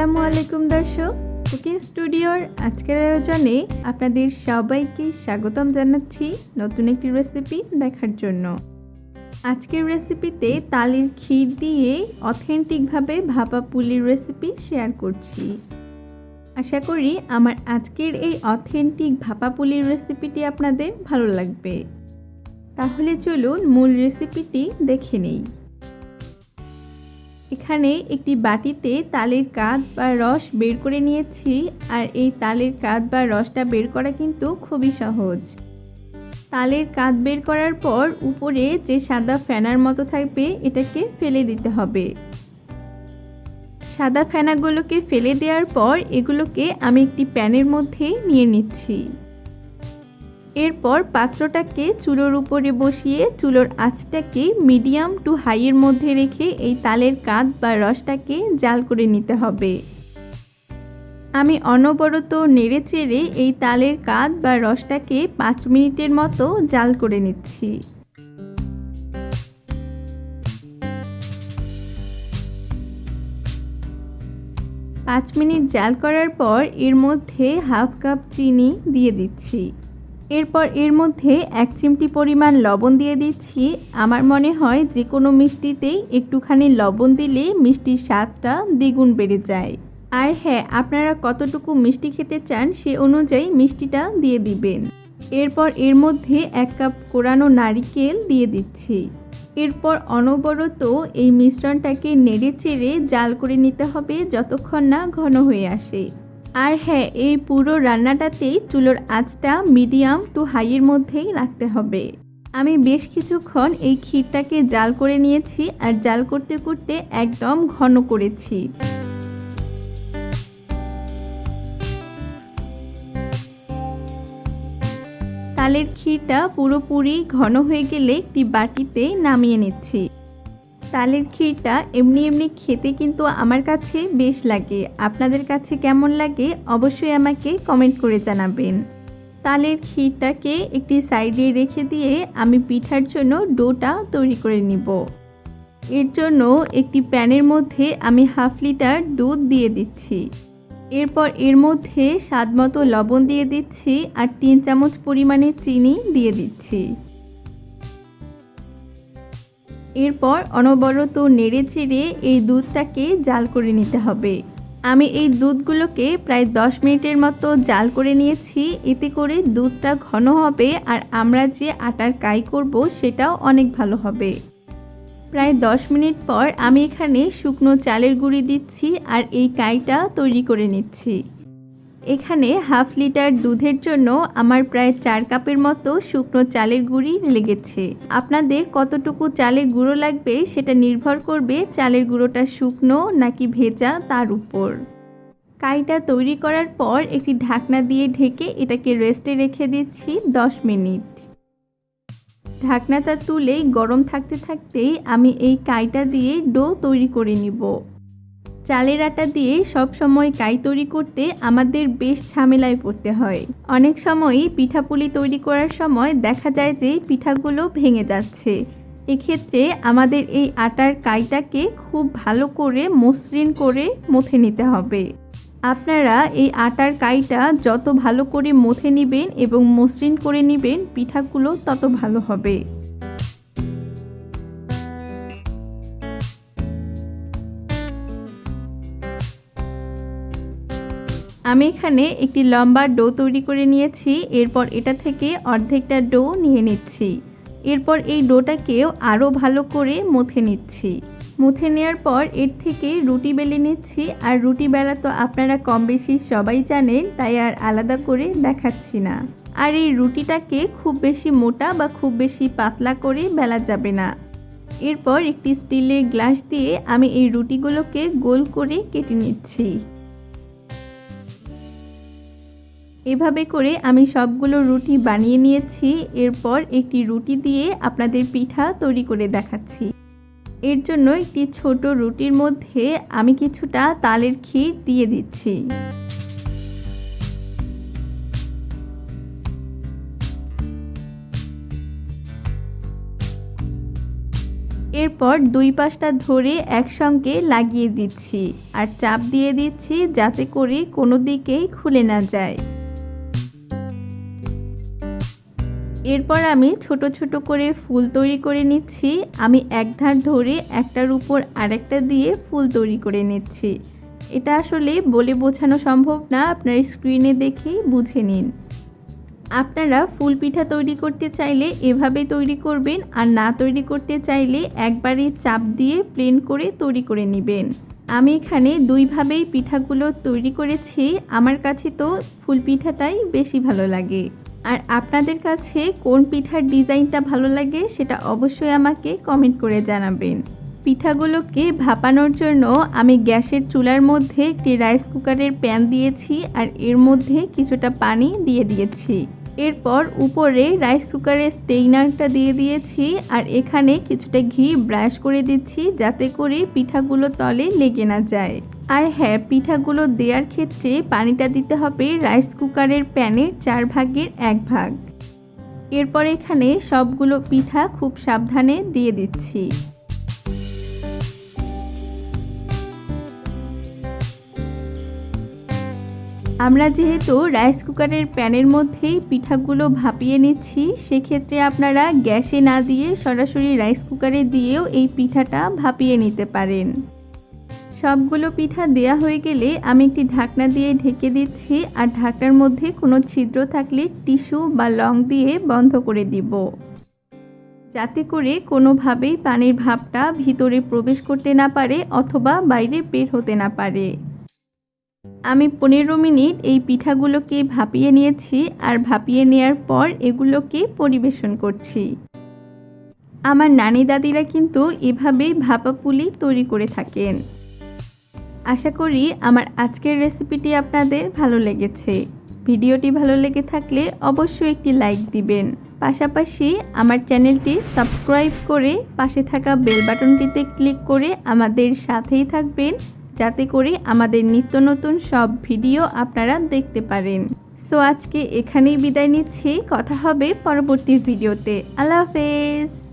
আসসালামু আলাইকুম দর্শক, কুকিং স্টুডিওর আজকের আয়োজনে আপনাদের সবাইকে স্বাগতম জানাচ্ছি নতুন একটি রেসিপি দেখার জন্য। আজকের রেসিপিতে তালের ক্ষীর দিয়ে অথেন্টিকভাবে ভাপা পুলির রেসিপি শেয়ার করছি। আশা করি আমার আজকের এই অথেন্টিক ভাপা পুলির রেসিপিটি আপনাদের ভালো লাগবে। তাহলে চলুন মূল রেসিপিটি দেখে নেই। এখানে একটি বাটিতে তালের কাঁধ বা রস বের করে নিয়েছি, আর এই তালের কাঁধ বা রসটা বের করা কিন্তু খুবই সহজ। তালের কাঁধ বের করার পর উপরে যে সাদা ফেনার মতো থাকবে এটাকে ফেলে দিতে হবে। সাদা ফেনাগুলোকে ফেলে দেওয়ার পর এগুলোকে আমি একটি প্যানের মধ্যে নিয়ে নিচ্ছি। এরপর পাত্রটাকে চুলোর উপরে বসিয়ে চুলোর আঁচটাকে মিডিয়াম টু হাইয়ের মধ্যে রেখে এই তালের কাঁধ বা রসটাকে জাল করে নিতে হবে। আমি অনবরত নেড়ে চেড়ে এই তালের কাঁধ বা রসটাকে 5 মিনিটের মতো জাল করে নিচ্ছি। পাঁচ মিনিট জাল করার পর এর মধ্যে হাফ কাপ চিনি দিয়ে দিচ্ছি। এরপর এর মধ্যে 1 চিমটি পরিমাণ লবণ দিয়ে দিচ্ছি। আমার মনে হয় যে কোনো মিষ্টিতেই একটুখানি লবণ দিলে মিষ্টির স্বাদটা দ্বিগুণ বেড়ে যায়। আর হ্যাঁ, আপনারা কতটুকু মিষ্টি খেতে চান সে অনুযায়ী মিষ্টিটা দিয়ে দিবেন। এরপর এর মধ্যে 1 কাপ কোরানো নারিকেল দিয়ে দিচ্ছি। এরপর অনবরত এই মিশ্রণটাকে নেড়ে চেড়ে জাল করে নিতে হবে যতক্ষণ না ঘন হয়ে আসে। আর হ্যাঁ, এই পুরো রান্নাটাতেই চুলোর আঁচটা মিডিয়াম টু হাইয়ের মধ্যেই রাখতে হবে। আমি বেশ কিছুক্ষণ এই ক্ষীরটাকে জাল করে নিয়েছি, আর জাল করতে করতে একদম ঘন করেছি। তালের ক্ষীরটা পুরোপুরি ঘন হয়ে গেলে একটি বাটিতে নামিয়ে নিচ্ছি। তালের ক্ষীরটা এমনি খেতে কিন্তু আমার কাছে বেশ লাগে। আপনাদের কাছে কেমন লাগে অবশ্যই আমাকে কমেন্ট করে জানাবেন। তালের ক্ষীরটাকে একটি সাইডে রেখে দিয়ে আমি পিঠার জন্য ডোটা তৈরি করে নিব। এর জন্য একটি প্যানের মধ্যে আমি হাফ লিটার দুধ দিয়ে দিচ্ছি। এরপর এর মধ্যে স্বাদমতো লবণ দিয়ে দিচ্ছি, আর 3 চামচ পরিমাণে চিনি দিয়ে দিচ্ছি। এরপর অনবরত নেড়ে চেড়ে এই দুধটাকে জাল করে নিতে হবে। আমি এই দুধগুলোকে প্রায় 10 মিনিটের মতো জাল করে নিয়েছি। এতে করে দুধটা ঘন হবে, আর আমরা যে আটার কাই করব সেটাও অনেক ভালো হবে। প্রায় 10 মিনিট পর আমি এখানে শুকনো চালের গুঁড়ি দিচ্ছি, আর এই কাইটা তৈরি করে নিচ্ছি। এখানে হাফ লিটার দুধের জন্য আমার প্রায় 4 কাপের মতো শুকনো চালের গুঁড়ি লেগেছে। আপনাদের কতটুকু চালের গুঁড়ো লাগবে সেটা নির্ভর করবে চালের গুঁড়োটা শুকনো নাকি ভেজা তার উপর। কাইটা তৈরি করার পর একটি ঢাকনা দিয়ে ঢেকে এটাকে রেস্টে রেখে দিচ্ছি 10 মিনিট। ঢাকনাটা তুলে গরম থাকতে থাকতেই আমি এই কাইটা দিয়ে ডো তৈরি করে নিব। চালের আটা দিয়ে সব সময় কাই তৈরি করতে আমাদের বেশ ঝামেলায় পড়তে হয়। অনেক সময়ই পিঠাপুলি তৈরি করার সময় দেখা যায় যে পিঠাগুলো ভেঙে যাচ্ছে। এক্ষেত্রে আমাদের এই আটার কাইটাকে খুব ভালো করে মসৃণ করে মথে নিতে হবে। আপনারা এই আটার কাইটা যত ভালো করে মথে নেবেন এবং মসৃণ করে নেবেন পিঠাগুলো তত ভালো হবে। আমি এখানে একটি লম্বা ডো তৈরি করে নিয়েছি। এরপর এটা থেকে অর্ধেকটা ডো নিয়ে নিচ্ছি। এরপর এই ডোটাকেও আরও ভালো করে মথে নিচ্ছি। মুথে নেওয়ার পর এর থেকে রুটি বেলে নিচ্ছি। আর রুটি বেলা তো আপনারা কম বেশি সবাই জানেন, তাই আর আলাদা করে দেখাচ্ছি না। আর এই রুটিটাকে খুব বেশি মোটা বা খুব বেশি পাতলা করে বেলা যাবে না। এরপর একটি স্টিলের গ্লাস দিয়ে আমি এই রুটিগুলোকে গোল করে কেটে নিচ্ছি। এভাবে করে আমি সবগুলো রুটি বানিয়ে নিয়েছি। এরপর একটি রুটি দিয়ে আপনাদের পিঠা তৈরি করে দেখাচ্ছি। এর জন্য একটি ছোট রুটির মধ্যে আমি কিছুটা তালের ক্ষীর দিয়ে দিচ্ছি। এরপর দুই পাশটা ধরে একসঙ্গে লাগিয়ে দিচ্ছি আর চাপ দিয়ে দিচ্ছি যাতে করে কোনো দিকেই খুলে না যায়। এরপর আমি ছোট ছোট করে ফুল তৈরি করে নিচ্ছি। আমি এক ধার ধরে একটার উপর আরেকটা দিয়ে ফুল তৈরি করে নিচ্ছি। এটা আসলে বলে বোঝানো সম্ভব না, আপনার স্ক্রিনে দেখেই বুঝে নিন। আপনারা ফুল পিঠা তৈরি করতে চাইলে এভাবে তৈরি করবেন, আর না তৈরি করতে চাইলে একবারে চাপ দিয়ে প্লেন করে তৈরি করে নেবেন। আমি এখানে দুইভাবেই পিঠাগুলো তৈরি করেছি। আমার কাছে তো ফুল পিঠাটাই বেশি ভালো লাগে। আর আপনাদের কাছে কোন পিঠার ডিজাইনটা ভালো লাগে সেটা অবশ্যই আমাকে কমেন্ট করে জানাবেন। পিঠাগুলোকে ভাপানোর জন্য আমি গ্যাসের চুলার মধ্যে একটি রাইস কুকারের প্যান দিয়েছি আর এর মধ্যে কিছুটা পানি দিয়ে দিয়েছি। এরপর উপরে রাইস কুকারের স্টেইনারটা দিয়ে দিয়েছি আর এখানে কিছুটা ঘি ব্রাশ করে দিচ্ছি যাতে করে পিঠাগুলো তলে লেগে না যায়। আর হ্যাঁ, পিঠাগুলো দেওয়ার ক্ষেত্রে পানিটা দিতে হবে রাইস কুকারের প্যানের 4 ভাগের 1 ভাগ। এরপর এখানে সবগুলো পিঠা খুব সাবধানে দিয়ে দিচ্ছি। আমরা যেহেতু রাইস কুকারের প্যানের মধ্যেই পিঠাগুলো ভাপিয়ে নিচ্ছি, সেক্ষেত্রে আপনারা গ্যাসে না দিয়ে সরাসরি রাইস কুকারে দিয়েও এই পিঠাটা ভাপিয়ে নিতে পারেন। সবগুলো পিঠা দেয়া হয়ে গেলে আমি একটি ঢাকনা দিয়ে ঢেকে দিচ্ছি আর ঢাকনার মধ্যে কোনো ছিদ্র থাকলে টিস্যু বা লং দিয়ে বন্ধ করে দিব, যাতে করে কোনোভাবেই পানির ভাপটা ভিতরে প্রবেশ করতে না পারে অথবা বাইরে বের হতে না পারে। আমি 15 মিনিট এই পিঠাগুলোকে ভাপিয়ে নিয়েছি আর ভাপিয়ে নেওয়ার পর এগুলোকে পরিবেশন করছি। আমার নানি দাদিরা কিন্তু এভাবেই ভাপা পুলি তৈরি করে থাকেন। আশা করি আমার আজকের রেসিপিটি আপনাদের ভালো লেগেছে। ভিডিওটি ভালো লেগে থাকলে অবশ্যই একটি লাইক দিবেন। পাশাপাশি আমার চ্যানেলটি সাবস্ক্রাইব করে পাশে থাকা বেল বাটনটিতে ক্লিক করে আমাদের সাথেই থাকবেন, যাতে করে আমাদের নিত্য নতুন সব ভিডিও আপনারা দেখতে পারেন। সো আজকে এখানেই বিদায় নিচ্ছি। কথা হবে পরবর্তী ভিডিওতে। আল্লাহ হাফেজ।